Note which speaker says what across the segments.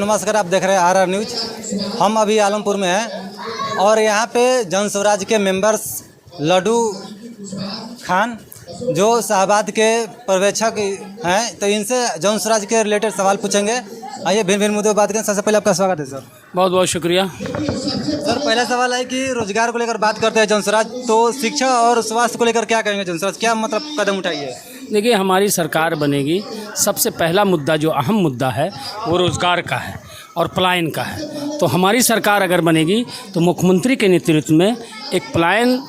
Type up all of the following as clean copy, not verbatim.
Speaker 1: नमस्कार, आप देख रहे हैं RR न्यूज। हम अभी आलमपुर में हैं और यहाँ पे जन स्वराज के मेंबर्स लड्डू खान जो शाहबाद के पर्यवेक्षक हैं, तो इनसे जन स्वराज के रिलेटेड सवाल पूछेंगे। आइए भिन्न भिन्न मुद्दों पर बात करें। सबसे पहले आपका स्वागत है सर।
Speaker 2: बहुत बहुत शुक्रिया
Speaker 1: सर, पहला सवाल है कि रोजगार को लेकर बात करते हैं जन स्वराज, तो शिक्षा और स्वास्थ्य को लेकर क्या कहेंगे जन स्वराज, क्या मतलब कदम उठाइए?
Speaker 2: देखिए, हमारी सरकार बनेगी, सबसे पहला मुद्दा जो अहम मुद्दा है वो रोज़गार का है और पलायन का है। तो हमारी सरकार अगर बनेगी तो मुख्यमंत्री के नेतृत्व में एक पलायन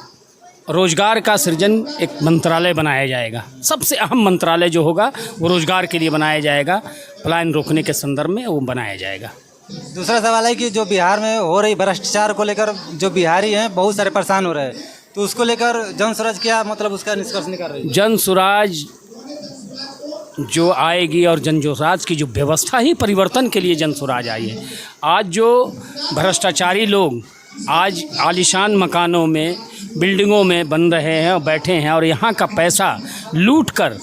Speaker 2: रोज़गार का सृजन एक मंत्रालय बनाया जाएगा। सबसे अहम मंत्रालय जो होगा वो रोज़गार के लिए बनाया जाएगा, पलायन रोकने के संदर्भ में वो बनाया जाएगा।
Speaker 1: दूसरा सवाल है कि जो बिहार में हो रही भ्रष्टाचार को लेकर जो बिहारी हैं बहुत सारे परेशान हो रहे हैं, तो उसको लेकर जन स्वराज क्या मतलब उसका निष्कर्ष निकाल रही है?
Speaker 2: जन स्वराज जो आएगी और जन स्वराज की जो व्यवस्था ही परिवर्तन के लिए जन स्वराज आई है। आज जो भ्रष्टाचारी लोग आज आलीशान मकानों में, बिल्डिंगों में बन रहे हैं और बैठे हैं और यहाँ का पैसा लूट कर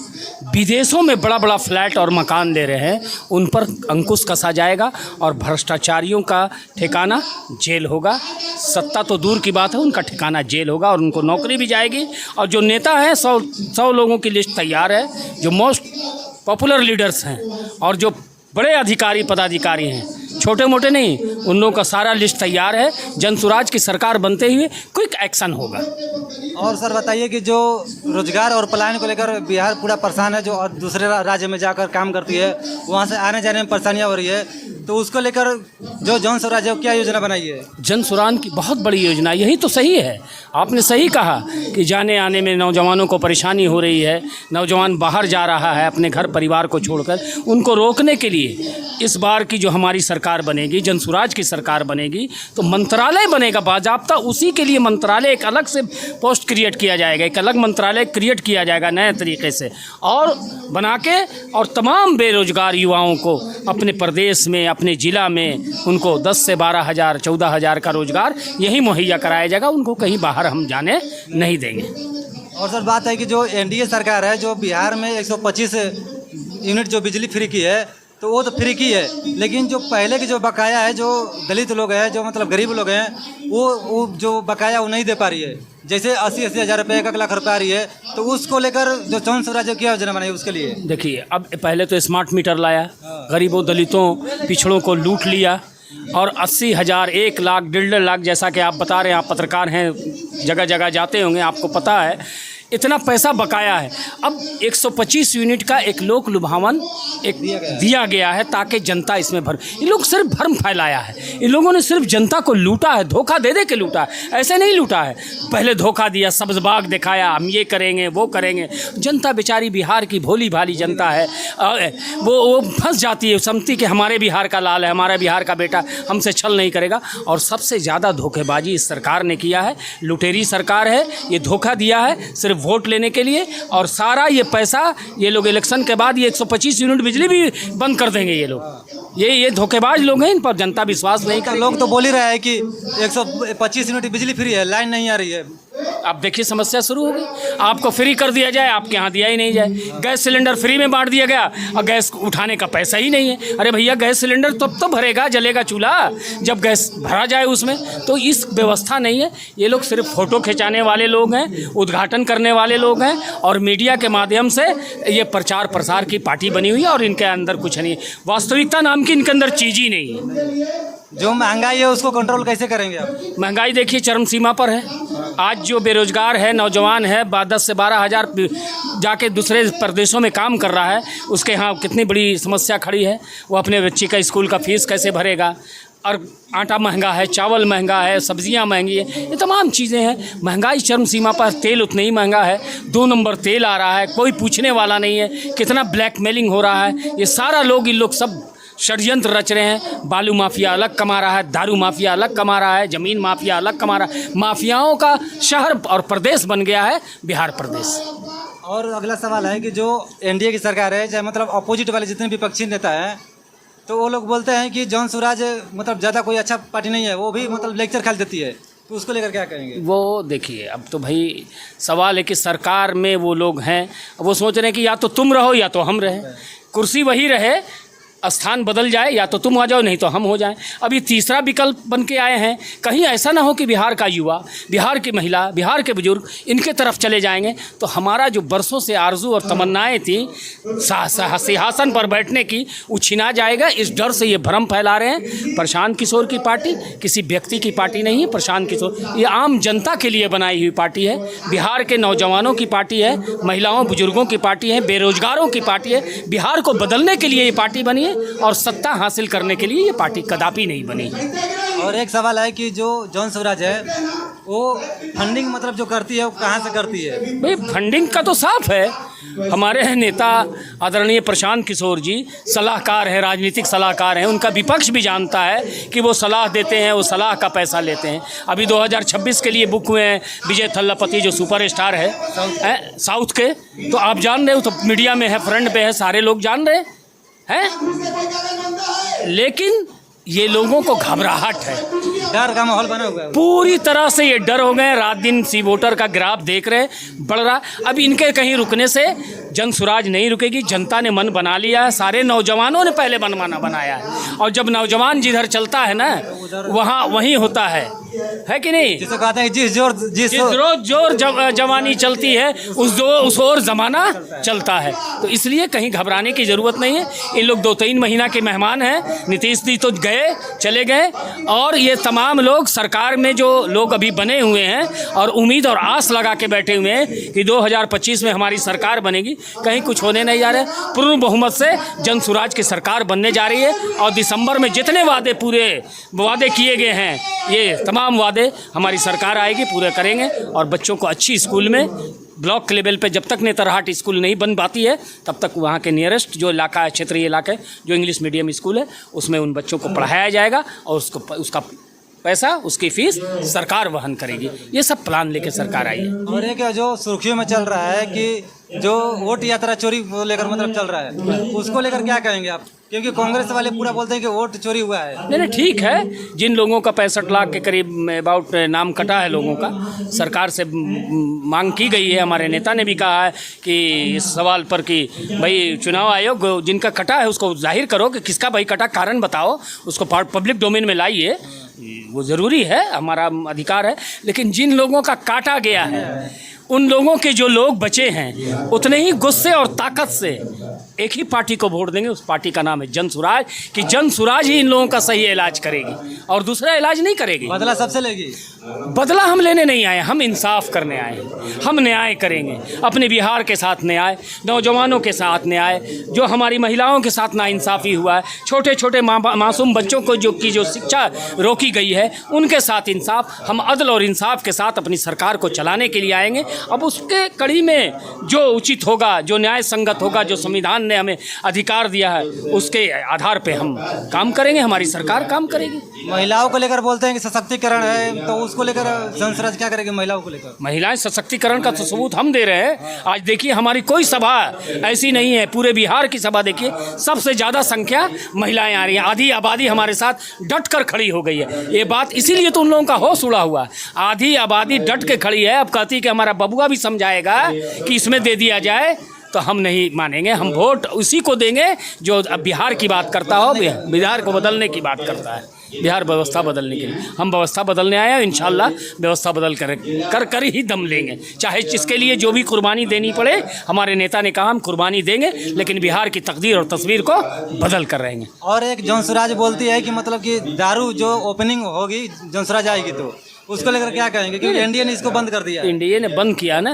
Speaker 2: विदेशों में बड़ा बड़ा फ्लैट और मकान ले रहे हैं, उन पर अंकुश कसा जाएगा और भ्रष्टाचारियों का ठिकाना जेल होगा। सत्ता तो दूर की बात है, उनका ठिकाना जेल होगा और उनको नौकरी भी जाएगी। और जो नेता हैं 100 लोगों की लिस्ट तैयार है, जो मोस्ट पॉपुलर लीडर्स हैं और जो बड़े अधिकारी पदाधिकारी हैं, छोटे मोटे नहीं, उन लोगों का सारा लिस्ट तैयार है। जन स्वराज की सरकार बनते हुए क्विक एक्शन होगा।
Speaker 1: और सर बताइए कि जो रोजगार और पलायन को लेकर बिहार पूरा परेशान है, जो और दूसरे राज्य में जाकर काम करती है वहाँ से आने जाने में परेशानियाँ हो रही है, तो उसको लेकर जो जन स्वराज है क्या योजना बनाई है?
Speaker 2: जन स्वराज की बहुत बड़ी योजना, यही तो सही है। आपने सही कहा कि जाने आने में नौजवानों को परेशानी हो रही है, नौजवान बाहर जा रहा है अपने घर परिवार को छोड़कर। उनको रोकने के लिए इस बार की जो हमारी सरकार बनेगी, जन स्वराज की सरकार बनेगी, तो मंत्रालय बनेगा बाज़ाब्ता। उसी के लिए मंत्रालय एक अलग से पोस्ट क्रिएट किया जाएगा, एक अलग मंत्रालय क्रिएट किया जाएगा नए तरीके से और बना के, और तमाम बेरोजगार युवाओं को अपने प्रदेश में, अपने ज़िला में उनको 10 से 12 हज़ार 14 हज़ार का रोज़गार यही मुहैया कराया जाएगा। उनको कहीं बाहर हम जाने नहीं देंगे।
Speaker 1: और सर बात है कि जो NDA सरकार है, जो बिहार में 125 यूनिट जो बिजली फ्री की है, तो वो तो फ्री की है, लेकिन जो पहले की जो बकाया है, जो दलित लोग हैं, जो मतलब गरीब लोग हैं, वो जो बकाया वो नहीं दे पा रही है। जैसे 80-80 हज़ार रुपये, 1 लाख रुपये आ रही है, तो उसको लेकर जो जन स्वराज क्या योजना बनाई उसके लिए?
Speaker 2: देखिए, अब पहले तो स्मार्ट मीटर लाया, गरीबों दलितों पिछड़ों को लूट लिया और 80 हज़ार 1 लाख 1.5 लाख, जैसा कि आप बता रहे हैं, आप पत्रकार हैं, जगह जगह जाते होंगे, आपको पता है इतना पैसा बकाया है। अब 125 यूनिट का एक लोक लुभावन एक दिया गया है ताकि जनता इसमें ये लोग सिर्फ भ्रम फैलाया है। इन लोगों ने सिर्फ जनता को लूटा है, धोखा दे के लूटा है। ऐसे नहीं लूटा है, पहले धोखा दिया, सब्ज़ बाग दिखाया, हम ये करेंगे वो करेंगे। जनता बेचारी बिहार की भोली भाली जनता है, वो फंस जाती है, समझती कि हमारे बिहार का लाल है, हमारा बिहार का बेटा हमसे छल नहीं करेगा। और सबसे ज़्यादा धोखेबाजी इस सरकार ने किया है, लुटेरी सरकार है, ये धोखा दिया है सिर्फ वोट लेने के लिए। और सारा ये पैसा ये लोग इलेक्शन के बाद ये 125 यूनिट बिजली भी बंद कर देंगे। ये लोग ये धोखेबाज लोग हैं, इन पर जनता विश्वास नहीं कर।
Speaker 1: लोग तो बोल ही रहे हैं कि 125 यूनिट बिजली फ्री है, लाइन नहीं आ रही है।
Speaker 2: अब देखिए, समस्या शुरू हो गई। आपको फ्री कर दिया जाए, आपके यहाँ दिया ही नहीं जाए। गैस सिलेंडर फ्री में बांट दिया गया और गैस उठाने का पैसा ही नहीं है। अरे भैया, गैस सिलेंडर तब तो भरेगा, जलेगा चूल्हा जब गैस भरा जाए उसमें। तो इस व्यवस्था नहीं है। ये लोग सिर्फ फ़ोटो खिंचाने वाले लोग हैं, उद्घाटन करने वाले लोग हैं और मीडिया के माध्यम से ये प्रचार प्रसार की पार्टी बनी हुई है और इनके अंदर कुछ नहीं है। वास्तविकता नाम की इनके अंदर चीज़ ही नहीं है।
Speaker 1: जो महंगाई है उसको कंट्रोल कैसे करेंगे आप?
Speaker 2: महंगाई देखिए चरम सीमा पर है। आज जो बेरोजगार है, नौजवान है, 10 से 12 हज़ार जाके दूसरे प्रदेशों में काम कर रहा है, उसके यहाँ कितनी बड़ी समस्या खड़ी है। वो अपने बच्चे का स्कूल का फीस कैसे भरेगा? और आटा महंगा है, चावल महंगा है, सब्जियां महंगी है, ये तमाम चीज़ें हैं। महंगाई चरम सीमा पर। तेल उतना ही महंगा है, 2 नंबर तेल आ रहा है, कोई पूछने वाला नहीं है। कितना ब्लैकमेलिंग हो रहा है। ये सारा लोग, इन लोग सब षड्यंत्र रच रहे हैं। बालू माफिया अलग कमा रहा है, दारू माफिया अलग कमा रहा है, ज़मीन माफिया अलग कमा रहा है। माफियाओं का शहर और प्रदेश बन गया है बिहार प्रदेश।
Speaker 1: और अगला सवाल है कि जो NDA की सरकार है, चाहे मतलब अपोजिट वाले जितने विपक्षी नेता हैं, तो वो लोग बोलते हैं कि जन स्वराज मतलब ज़्यादा कोई अच्छा पार्टी नहीं है, वो भी मतलब लेक्चर खाली देती है, तो उसको लेकर क्या कहेंगे?
Speaker 2: वो देखिए, अब तो भाई सवाल है कि सरकार में वो लोग हैं, वो सोच रहे हैं कि या तो तुम रहो या तो हम रहें। कुर्सी वही रहे स्थान बदल जाए, या तो तुम आ जाओ नहीं तो हम हो जाएं। अब ये तीसरा विकल्प बन के आए हैं। कहीं ऐसा ना हो कि बिहार का युवा, बिहार की महिला, बिहार के बुजुर्ग इनके तरफ चले जाएंगे तो हमारा जो बरसों से आरजू और तमन्नाएं थी सिंहासन पर बैठने की, वो छिना जाएगा। इस डर से ये भ्रम फैला रहे हैं। प्रशांत किशोर की पार्टी किसी व्यक्ति की पार्टी नहीं है। प्रशांत किशोर ये आम जनता के लिए बनाई हुई पार्टी है, बिहार के नौजवानों की पार्टी है, महिलाओं बुजुर्गों की पार्टी है, बेरोजगारों की पार्टी है। बिहार को बदलने के लिए ये पार्टी बनी है और सत्ता हासिल करने के लिए ये पार्टी कदापि नहीं बनी।
Speaker 1: और एक सवाल है कि जो जन स्वराज है वो फंडिंग मतलब जो करती है वो कहाँ से करती है?
Speaker 2: भाई फंडिंग का तो साफ है। हमारे नेता आदरणीय प्रशांत किशोर जी सलाहकार हैं, राजनीतिक सलाहकार हैं। उनका विपक्ष भी जानता है कि वो सलाह देते हैं, वो सलाह का पैसा लेते हैं। अभी 2026 के लिए बुक हुए हैं विजय थल्लापति जो सुपरस्टार है साउथ के, तो आप जान रहे हो, तो मीडिया में है, फ्रंट पे है, सारे लोग जान रहे हैं। लेकिन ये लोगों को घबराहट है,
Speaker 1: डर का माहौल बना हुआ है।
Speaker 2: पूरी तरह से ये डर हो गए। रात दिन सी वोटर का ग्राफ देख रहे, बढ़ रहा। अब इनके कहीं रुकने से जन स्वराज नहीं रुकेगी। जनता ने मन बना लिया है, सारे नौजवानों ने पहले मन बनाया है। और जब नौजवान जिधर चलता है ना वहाँ वहीं होता है कि नहीं?
Speaker 1: जिसे कहते हैं जिस
Speaker 2: रोज जोर जवानी चलती है उस ओर जमाना चलता है। तो इसलिए कहीं घबराने की ज़रूरत नहीं है। इन लोग 2-3 महीना के मेहमान हैं। नीतीश जी तो चले गए, और ये तमाम लोग सरकार में जो लोग अभी बने हुए हैं और उम्मीद और आस लगा के बैठे हुए हैं कि 2025 में हमारी सरकार बनेगी, कहीं कुछ होने नहीं जा रहा है। पूर्ण बहुमत से जन स्वराज की सरकार बनने जा रही है। और दिसंबर में जितने वादे किए गए हैं, ये तमाम वादे हमारी सरकार आएगी पूरे करेंगे। और बच्चों को अच्छी स्कूल में ब्लॉक लेवल पे जब तक नेतरहाट स्कूल नहीं बन पाती है तब तक वहाँ के नियरेस्ट जो इलाका है, क्षेत्रीय इलाके जो इंग्लिश मीडियम स्कूल है, उसमें उन बच्चों को पढ़ाया जाएगा और उसका पैसा, उसकी फीस सरकार वहन करेगी। ये सब प्लान लेके सरकार आई है।
Speaker 1: और एक जो सुर्खियों में चल रहा है कि जो वोट यात्रा चोरी को लेकर मतलब चल रहा है, उसको लेकर क्या कहेंगे आप? क्योंकि कांग्रेस वाले पूरा बोलते हैं कि वोट चोरी हुआ है।
Speaker 2: नहीं, ठीक है। जिन लोगों का 65 लाख के करीब अबाउट नाम कटा है लोगों का, सरकार से मांग की गई है। हमारे नेता ने भी कहा है कि इस सवाल पर कि भाई चुनाव आयोग जिनका कटा है उसको जाहिर करो कि किसका भाई कटा, कारण बताओ, उसको पब्लिक डोमेन में लाइए। वो ज़रूरी है, हमारा अधिकार है। लेकिन जिन लोगों का काटा गया है, उन लोगों के जो लोग बचे हैं उतने ही गुस्से और ताकत से एक ही पार्टी को वोट देंगे। उस पार्टी का नाम है जन स्वराज, कि जन स्वराज ही इन लोगों का सही इलाज करेगी और दूसरा इलाज नहीं करेगी।
Speaker 1: बदला सबसे लेगी।
Speaker 2: बदला हम लेने नहीं आए, हम इंसाफ करने आए हैं। हम न्याय करेंगे, अपने बिहार के साथ न्याय, नौजवानों के साथ न्याय, जो हमारी महिलाओं के साथ नाइंसाफ़ी हुआ है, छोटे छोटे मासूम बच्चों को जो शिक्षा रोकी गई है, उनके साथ इंसाफ। हम अदल और इंसाफ के साथ अपनी सरकार को चलाने के लिए आएंगे। अब उसके कड़ी में जो उचित होगा, जो न्याय संगत होगा, जो संविधान ने हमें अधिकार दिया है, उसके आधार पे हम काम करेंगे, हमारी सरकार काम करेगी।
Speaker 1: महिलाओं को लेकर बोलते हैं कि सशक्तिकरण है, तो उसको लेकर जन स्वराज क्या करेगी? महिलाओं को लेकर
Speaker 2: महिलाएं सशक्तिकरण का तो सबूत हम दे रहे हैं। आज देखिए हमारी कोई सभा ऐसी नहीं है, पूरे बिहार की सभा देखिए, सबसे ज़्यादा संख्या महिलाएं आ रही हैं। आधी आबादी हमारे साथ डट कर खड़ी हो गई है। ये बात इसीलिए तो उन लोगों का होश उड़ा हुआ। आधी आबादी डट के खड़ी है। अब कहती कि हमारा बबुआ भी समझाएगा कि इसमें दे दिया जाए, तो हम नहीं मानेंगे। हम वोट उसी को देंगे जो अब बिहार की बात करता हो, बिहार को बदलने की बात करता है, बिहार व्यवस्था बदलने के लिए। हम व्यवस्था बदलने आए हैं, इंशाल्लाह व्यवस्था बदल कर ही दम लेंगे, चाहे जिसके लिए जो भी कुर्बानी देनी पड़े। हमारे नेता ने कहा हम कुर्बानी देंगे, लेकिन बिहार की तकदीर और तस्वीर को बदल कर रहेंगे।
Speaker 1: और एक जन स्वराज बोलती है कि मतलब कि दारू जो ओपनिंग होगी जन स्वराज आएगी, तो उसको लेकर क्या कहेंगे? क्योंकि एनडीए ने इसको बंद कर दिया।
Speaker 2: एनडीए ने बंद किया ना,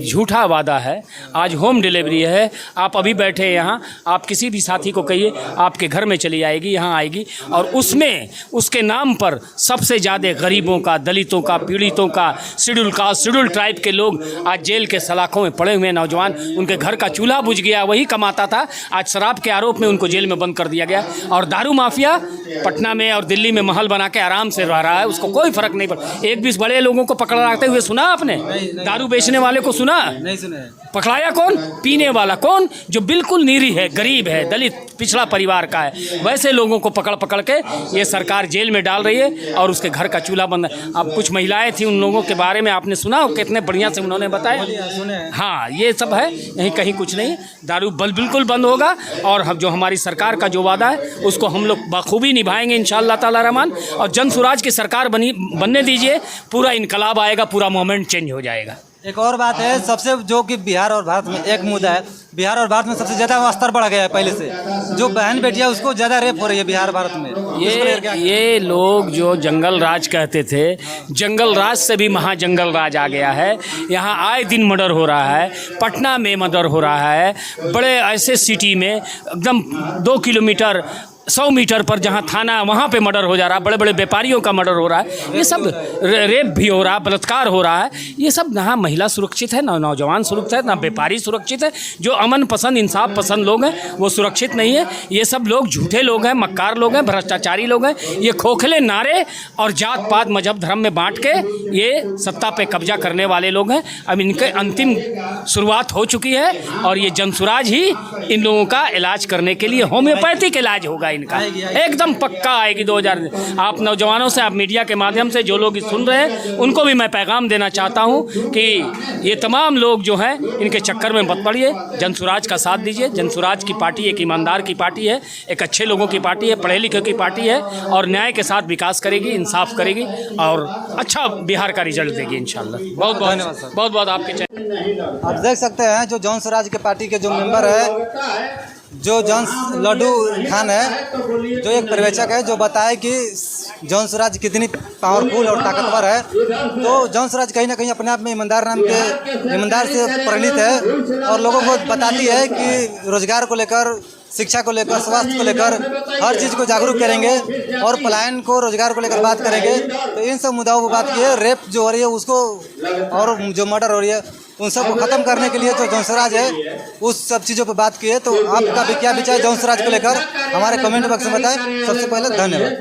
Speaker 2: झूठा वादा है। आज होम डिलीवरी है, आप अभी बैठे हैं यहाँ, आप किसी भी साथी को कहिए आपके घर में चली आएगी, यहाँ आएगी। और उसमें उसके नाम पर सबसे ज़्यादा गरीबों का, दलितों का, पीड़ितों का, शेड्यूल कास्ट, शेड्यूल ट्राइब के लोग आज जेल के सलाखों में पड़े हुए नौजवान, उनके घर का चूल्हा बुझ गया, वही कमाता था, आज शराब के आरोप में उनको जेल में बंद कर दिया गया। और दारू माफिया पटना में और दिल्ली में महल बना के आराम से रह रहा है, उसको कोई फर्क नहीं पड़ा। एक भी बड़े लोगों को पकड़ाते हुए सुना आपने? दारू बेचने वाले को सुना?
Speaker 1: नहीं सुने हैं।
Speaker 2: पकड़ाया कौन? पीने वाला कौन? जो बिल्कुल नीरी है, गरीब है, दलित पिछड़ा परिवार का है, वैसे लोगों को पकड़ पकड़ के ये सरकार जेल में डाल रही है और उसके घर का चूल्हा बंद है। अब कुछ महिलाएं थी, उन लोगों के बारे में आपने सुना? कितने बढ़िया से उन्होंने बताया।
Speaker 1: सुने हैं।
Speaker 2: हाँ, ये सब है, यहीं कहीं कुछ नहीं। दारू बिल्कुल बंद होगा और हम जो हमारी सरकार का जो वादा है उसको हम लोग बखूबी निभाएंगे इंशाअल्लाह ताला रहमान। और जन सुराज की सरकार बनने दीजिए, पूरा इनकलाब आएगा, पूरा मोमेंट चेंज हो जाएगा।
Speaker 1: एक और बात है, सबसे जो कि बिहार और भारत में एक मुद्दा है, बिहार और भारत में सबसे ज़्यादा स्तर बढ़ गया है पहले से। जो बहन बेटियां उसको ज़्यादा रेप हो रही है बिहार भारत में।
Speaker 2: ये लोग जो जंगल राज कहते थे, जंगल राज से भी महाजंगल राज आ गया है। यहाँ आए दिन मर्डर हो रहा है, पटना में मर्डर हो रहा है, बड़े ऐसे सिटी में एकदम 2 किलोमीटर 100 मीटर पर जहाँ थाना वहाँ पे मर्डर हो जा रहा है, बड़े बड़े व्यापारियों का मर्डर हो रहा है, ये सब रेप भी हो रहा है, बलात्कार हो रहा है। ये सब ना महिला सुरक्षित है, ना नौजवान सुरक्षित है, ना व्यापारी सुरक्षित है। जो अमन पसंद इंसाफ पसंद लोग हैं वो सुरक्षित नहीं है। ये सब लोग झूठे लोग हैं, मक्कार लोग हैं, भ्रष्टाचारी लोग हैं। ये खोखले नारे और जात पात मजहब धर्म में बांट के ये सत्ता पे कब्जा करने वाले लोग हैं। अब इनके अंतिम शुरुआत हो चुकी है और ये जनसुराज ही इन लोगों का इलाज करने के लिए होम्योपैथिक इलाज होगा इनका, एकदम पक्का आएगी 2000। आप नौजवानों से, आप मीडिया के माध्यम से जो लोग सुन रहे हैं उनको भी मैं पैगाम देना चाहता हूं कि ये तमाम लोग जो हैं इनके चक्कर में मत पड़िए, जनसुराज का साथ दीजिए। जनसुराज की पार्टी एक ईमानदार की पार्टी है, एक अच्छे लोगों की पार्टी है, पढ़े लिखे की पार्टी है और न्याय के साथ विकास करेगी, इंसाफ करेगी और अच्छा बिहार का रिजल्ट देगी इंशाल्लाह। बहुत बहुत बहुत बहुत आपके
Speaker 1: आप देख सकते हैं जो जनसुराज के पार्टी के जो मेंबर है, जो जॉन लड्डू खान है, जो एक पर्यवेक्षक है, जो बताए कि जनसुराज कितनी पावरफुल और ताकतवर है। तो जनसुराज कहीं ना कहीं अपने आप में ईमानदार से परिणित है और लोगों को बताती है कि रोजगार को लेकर, शिक्षा को लेकर, स्वास्थ्य को लेकर हर चीज़ को जागरूक करेंगे और पलायन को, रोजगार को लेकर बात करेंगे। तो इन सब मुद्दाओं पर बात की है। रेप जो हो रही है उसको और जो मर्डर हो रही है उन सब को ख़त्म करने के लिए जो जनसुराज है उस सब चीज़ों पर बात की है। तो आपका भी क्या विचार जनसुराज को लेकर हमारे कमेंट बॉक्स में बताएं। सबसे पहले धन्यवाद।